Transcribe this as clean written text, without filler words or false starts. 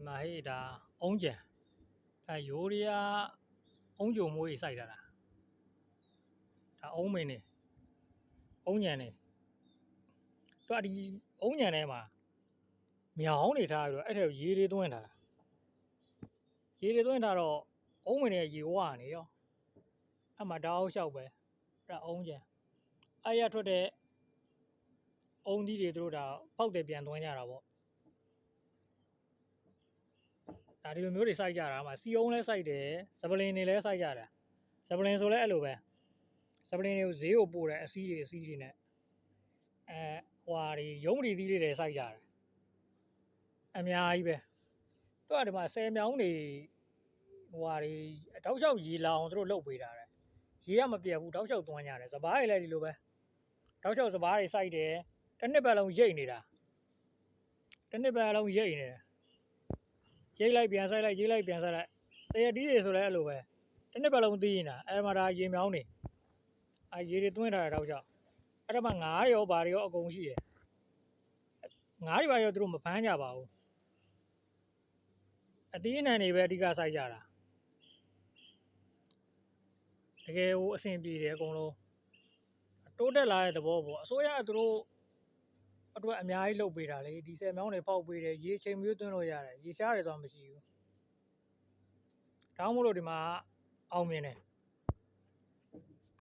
မှာဟေးဒါအုံးကြံဒါရိုးရီးယားအုံးကြုံမိုးကြီးစိုက်တာလားဒါအုံးမင်းနေအုံးညံနေသူကဒီအုံးညံထဲမှာမြောင်းနေထားပြီးတော့အဲ့ထဲရေတွေသွင်းထားတာရေတွေသွင်းထားတော့အုံးမင်းနေရေဝါနေရောအဲ့မှာတောက်လျှောက်ပဲအဲ့အုံးကြံအဲ့ရထွက်တဲ့အုံးသီးတွေသူတို့ဒါပေါက်တယ်ပြန်သွင်းကြတာပေါ့ဒါဒီလိုမျိုးတွေစိုက်ကြတာမှာစီအုံးလဲစိုက်တယ်စပလင်တွေလဲစိုက်ကြတာစပလင်ဆိုလဲအဲ့လိုပဲစပလင်တွေကိုဈေးကိုပို့တယ်အစီးတွေနဲ့ဟွာတွေရုံးပတီသီးတွေစိုက်ကြတယ်အများကြီးပဲသူကဒီမှာ10မြောင်းတွေဟွာတွေတောက်လျှောက်ရေလောင်သူတို့လုပ်ပေးတာတဲ့ရေကမပြတ်ဘူးတောက်လျှောက်သွန်းကြတယ်စပားတွေလည်းဒီလိုပဲတောက်လျှောက်စပားတွေစိုက်တယ်တစ်နှစ်ပတ်လုံးရိတ်နေတာတစ်နှစ်ပတ်လုံးရိတ်နေတယ်ရိတ်လိုက်ပြန်ဆိုင်လိုက်ရိတ်လိုက်ပြန်ဆိုင်လိုက်တရတီးတွေဆိုလည်းအဲ့လိုပဲတစ်နှစ်ပတ်လုံးသီးနေတာအဲ့မှာဒါရေမြောင်းနေရေတွေသွင်းထားတာတောက်လျှောက်အဲ့ဒါမှငါးရောဘာတွေရောအကုန်ရှိတယ်ငါးတွေဘာတွေရောသူတို့မဖမ်းကြပါဘူးအသီးအနှံတွေပဲအဓိကစိုက်ကြတာတကယ်ဟိုအဆင်ပြေတယ်အကုန်လုံးတိုးတက်လာတဲ့သဘောပေါ့အစိုးရကသူတို့အတွက်အများကြီးလုပ်ပေးတာလေဒီ10မြောင်းတွေပေါက်ပေးတယ်ရေချိန်မျိုးသွင်းလို့ရတယ်ရေရှားတယ်ဆိုတာမရှိဘူးဒါမှမဟုတ်ဒီမှာအောင်မြင်တယ်